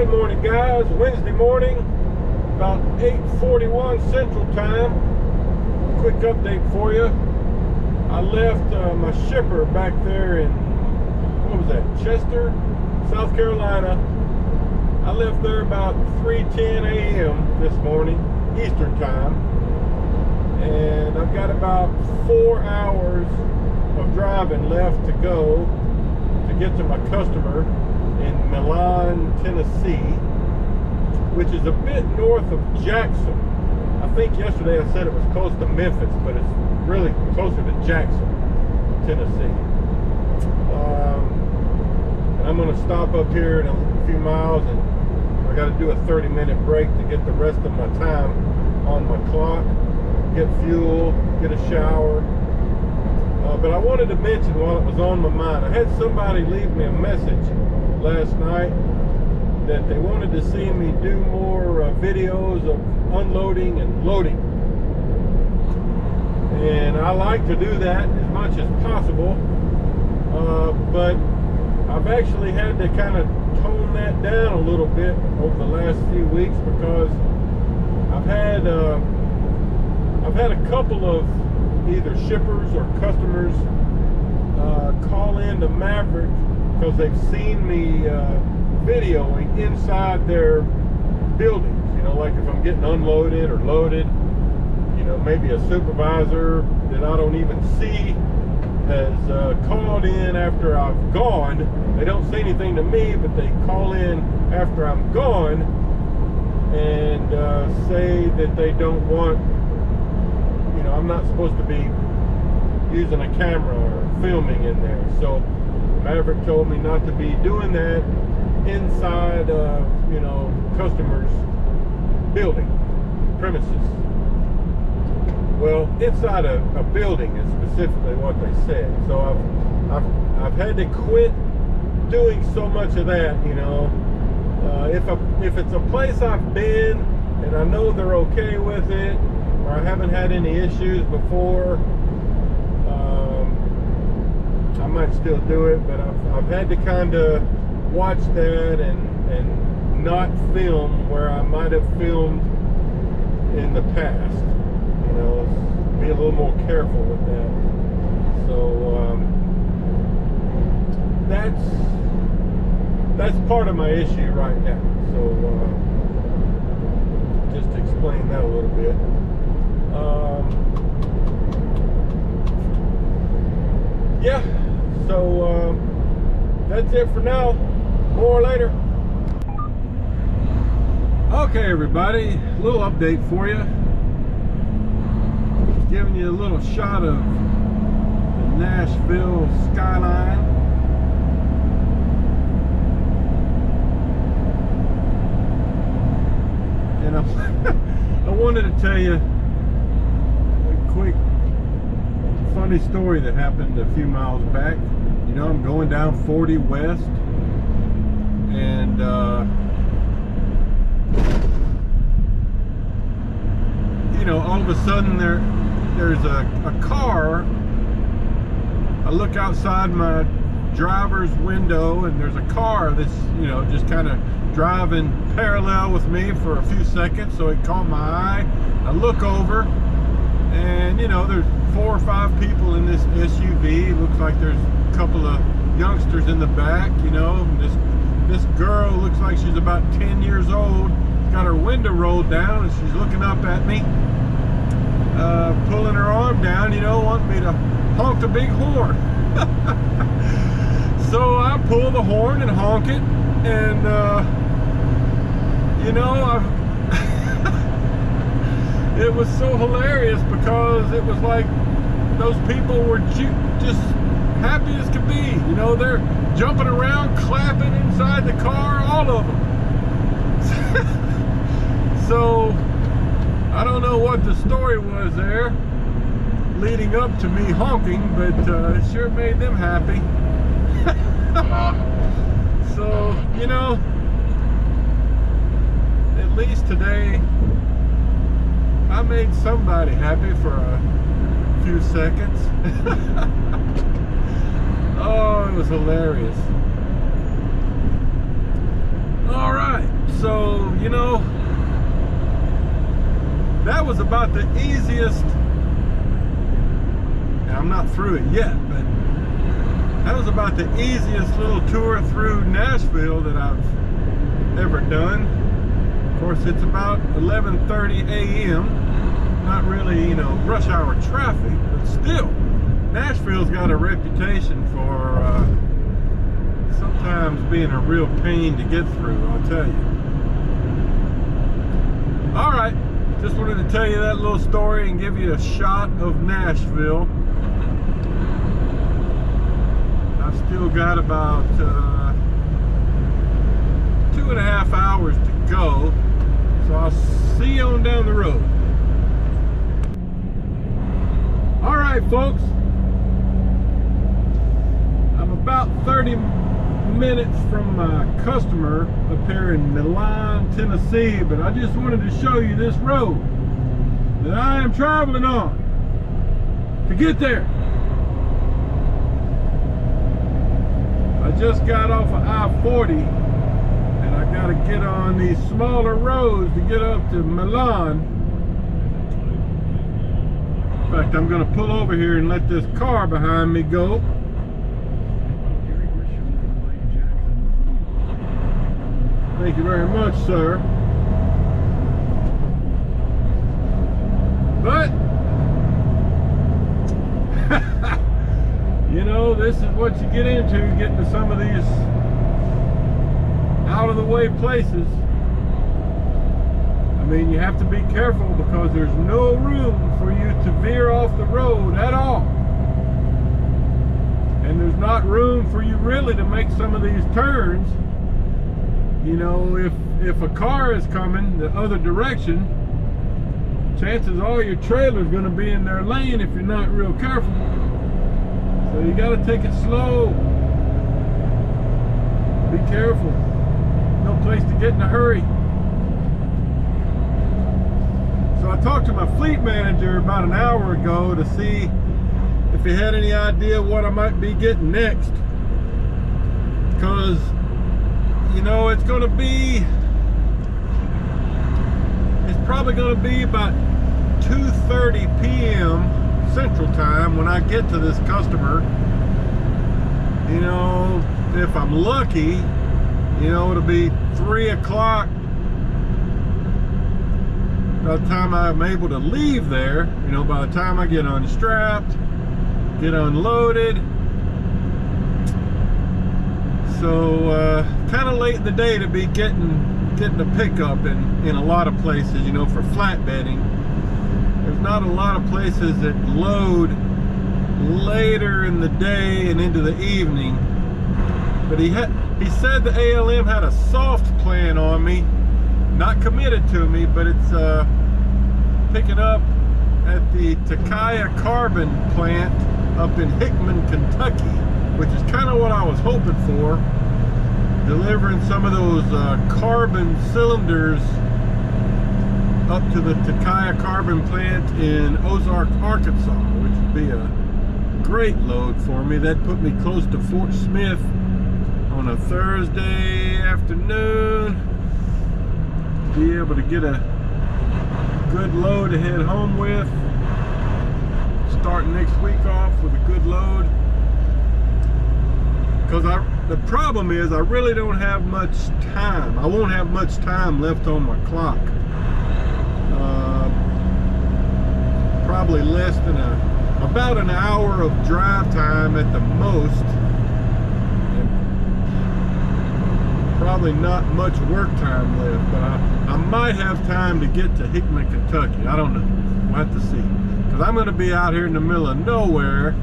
Good morning, guys. Wednesday morning, about 8:41 Central Time. Quick update for you. I left my shipper back there in, what was that, Chester, South Carolina. I left there about 3:10 a.m. this morning, Eastern Time. And I've got about 4 hours of driving left to go to get to my customer in Milan, Tennessee, which is a bit north of Jackson. I think yesterday I said it was close to Memphis, but it's really closer to Jackson, Tennessee. And I'm going to stop up here in a few miles, and I got to do a 30-minute break to get the rest of my time on my clock, get fuel, get a shower. But I wanted to mention while it was on my mind, I had somebody leave me a message last night that they wanted to see me do more videos of unloading and loading. And I like to do that as much as possible, but I've actually had to kind of tone that down a little bit over the last few weeks because I've had a couple of either shippers or customers call in to Maverick because they've seen me videoing inside their buildings. You know, like if I'm getting unloaded or loaded, you know, maybe a supervisor that I don't even see has called in after I've gone. They don't say anything to me, but they call in after I'm gone and say that they don't want, you know, I'm not supposed to be using a camera or filming in there. So Maverick told me not to be doing that inside of, you know, customers' building premises. Well, inside a building is specifically what they said. So I've had to quit doing so much of that. You know, if it's a place I've been and I know they're okay with it, or I haven't had any issues before, I might still do it. But I've had to kind of watch that and not film where I might have filmed in the past. You know, be a little more careful with that. So that's part of my issue right now. So just to explain that a little bit. Yeah, so that's it for now. More later. Okay, everybody, a little update for you. Giving you a little shot of the Nashville skyline. And I wanted to tell you a quick funny story that happened a few miles back. You know, I'm going down 40 West, and you know, all of a sudden there's a car. I look outside my driver's window and there's a car that's, you know, just kind of driving parallel with me for a few seconds, so it caught my eye. I look over and, you know, there's 4 or 5 people in this SUV. It looks like there's a couple of youngsters in the back, you know. This girl looks like she's about 10 years old, got her window rolled down and she's looking up at me, pulling her arm down, you know, wanting me to honk the big horn. So I pull the horn and honk it, and you know, it was so hilarious because it was like those people were just happy as could be. You know, they're jumping around, clapping inside the car, all of them. So I don't know what the story was there leading up to me honking, but it sure made them happy. So, you know, at least today I made somebody happy for a few seconds. Oh, it was hilarious. All right, so you know, that was about the easiest. Now, I'm not through it yet, but that was about the easiest little tour through Nashville that I've ever done. Of course, it's about 11:30 a.m. Not really, you know, rush hour traffic, but still, Nashville's got a reputation for sometimes being a real pain to get through, I'll tell you. All right, just wanted to tell you that little story and give you a shot of Nashville. I've still got about 2.5 hours to go, so I'll see you on down the road. All right, folks, I'm about 30 minutes from my customer up here in Milan, Tennessee, but I just wanted to show you this road that I am traveling on to get there. I just got off of I-40 and I gotta get on these smaller roads to get up to Milan. In fact, I'm gonna pull over here and let this car behind me go. Thank you very much, sir. But, you know, this is what you get into, getting to some of these out-of-the-way places. I mean, you have to be careful because there's no room for you to veer off the road at all. And there's not room for you really to make some of these turns. You know, if a car is coming the other direction, chances are your trailer's going to be in their lane if you're not real careful. So you got to take it slow. Be careful. No place to get in a hurry. So I talked to my fleet manager about an hour ago to see if he had any idea what I might be getting next. Because, you know, it's probably going to be about 2:30 p.m. Central Time when I get to this customer. You know, if I'm lucky, you know, it'll be 3 o'clock by the time I'm able to leave there. You know, by the time I get unstrapped, get unloaded. So kind of late in the day to be getting a pickup in a lot of places, you know, for flatbedding. There's not a lot of places that load later in the day and into the evening. But he said the ALM had a soft plan on me, not committed to me, but it's picking up at the Takaya Carbon plant up in Hickman, Kentucky, which is kind of what I was hoping for, delivering some of those carbon cylinders up to the Takaya Carbon plant in Ozark, Arkansas, which would be a great load for me. That'd put me close to Fort Smith on a Thursday afternoon. Be able to get a good load to head home with. Start next week off with a good load. Because the problem is I really don't have much time. I won't have much time left on my clock. Probably less than about an hour of drive time at the most. And probably not much work time left, but I might have time to get to Hickman, Kentucky. I don't know. We'll have to see. Because I'm going to be out here in the middle of nowhere.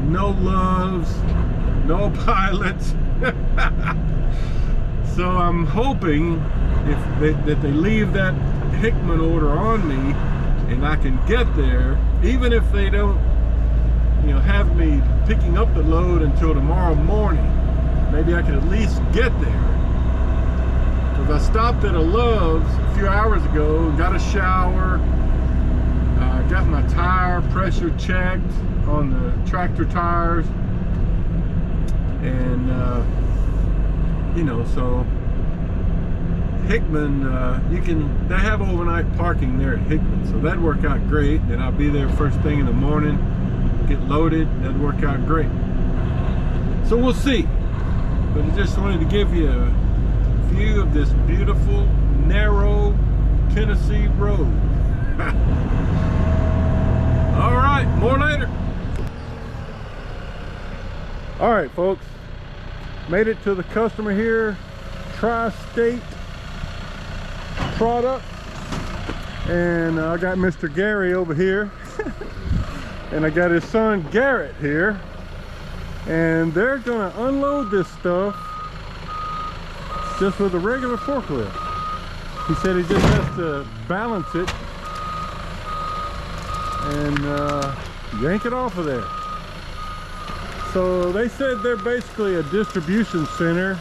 No loves. No pilots. So I'm hoping that they leave that Hickman order on me and I can get there, even if they don't, you know, have me picking up the load until tomorrow morning. Maybe I can at least get there. Because I stopped at a Love's a few hours ago, got a shower, got my tire pressure checked on the tractor tires. And you know, so Hickman, they have overnight parking there at Hickman, so that'd work out great. Then I'll be there first thing in the morning, get loaded, that'd work out great. So we'll see. But I just wanted to give you a view of this beautiful, narrow Tennessee road. All right, more later. All right, folks, made it to the customer here, Tri-State Product, and I got Mr. Gary over here, and I got his son Garrett here, and they're gonna unload this stuff just with a regular forklift. He said he just has to balance it and yank it off of there. So they said they're basically a distribution center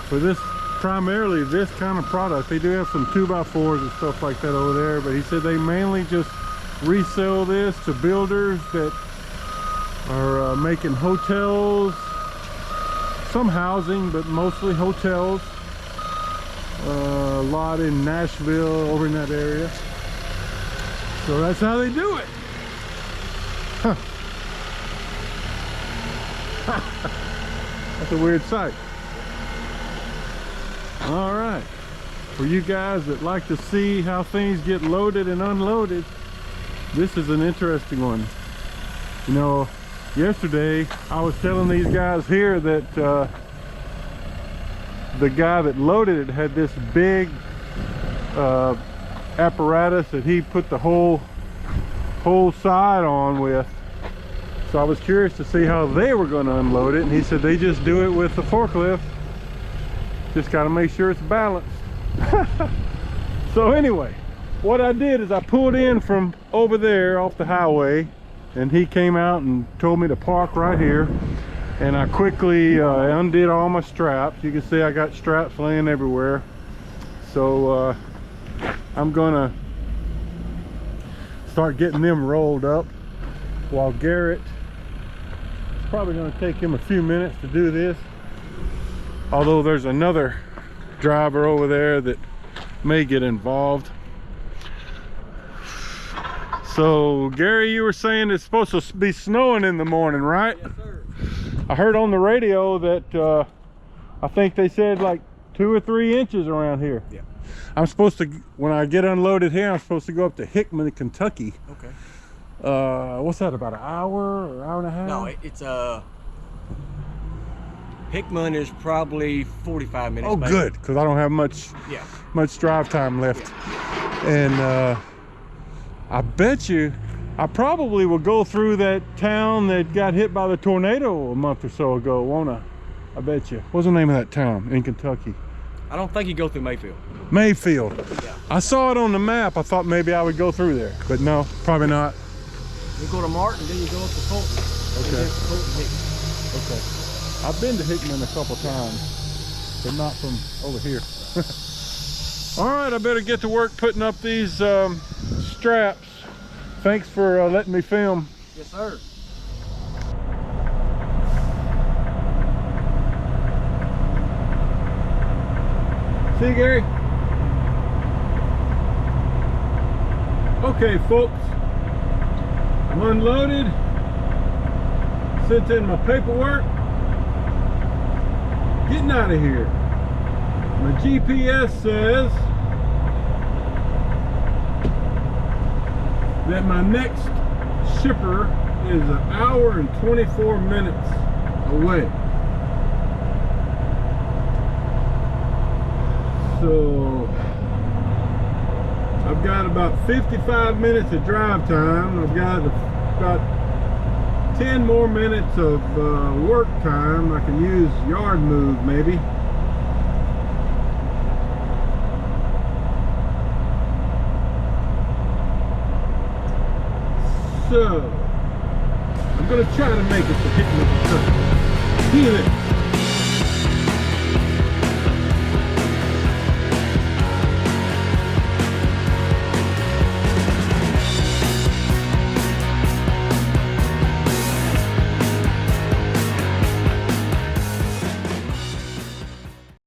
for this, primarily this kind of product. They do have some 2x4s and stuff like that over there, but he said they mainly just resell this to builders that are making hotels, some housing, but mostly hotels. A lot in Nashville, over in that area. So that's how they do it. Huh. That's a weird sight. All right, for you guys that like to see how things get loaded and unloaded, this is an interesting one. You know, yesterday I was telling these guys here that the guy that loaded it had this big apparatus that he put the whole side on with. So I was curious to see how they were going to unload it, and he said they just do it with the forklift. Just got to make sure it's balanced. So anyway, what I did is I pulled in from over there off the highway, and he came out and told me to park right here. And I quickly undid all my straps. You can see I got straps laying everywhere. So I'm gonna start getting them rolled up while Garrett, it's probably gonna take him a few minutes to do this. Although there's another driver over there that may get involved. So Gary, you were saying it's supposed to be snowing in the morning, right? Yes, sir. I heard on the radio that I think they said like 2 or 3 inches around here. Yeah. I'm supposed to, when I get unloaded here, I'm supposed to go up to Hickman, Kentucky. Okay. What's that, about an hour or hour and a half? No, it's Hickman is probably 45 minutes. Oh, maybe. good, because I don't have much drive time left. Yeah. And I bet you I probably will go through that town that got hit by the tornado a month or so ago, won't I? I bet you. What's the name of that town in Kentucky? I don't think you go through Mayfield. Mayfield. Yeah. I saw it on the map. I thought maybe I would go through there, but no, probably not. You go to Martin, then you go up to Fulton. Okay. Okay. I've been to Hickman a couple times, but not from over here. All right, I better get to work putting up these straps. Thanks for letting me film. Yes, sir. See you, Gary. Okay, folks, I'm unloaded, sent in my paperwork, getting out of here. My GPS says that my next shipper is 1 hour and 24 minutes away. So I've got about 55 minutes of drive time. I've got about 10 more minutes of work time. I can use yard move maybe. So I'm gonna try to make it to Hickman, Kentucky. See you then.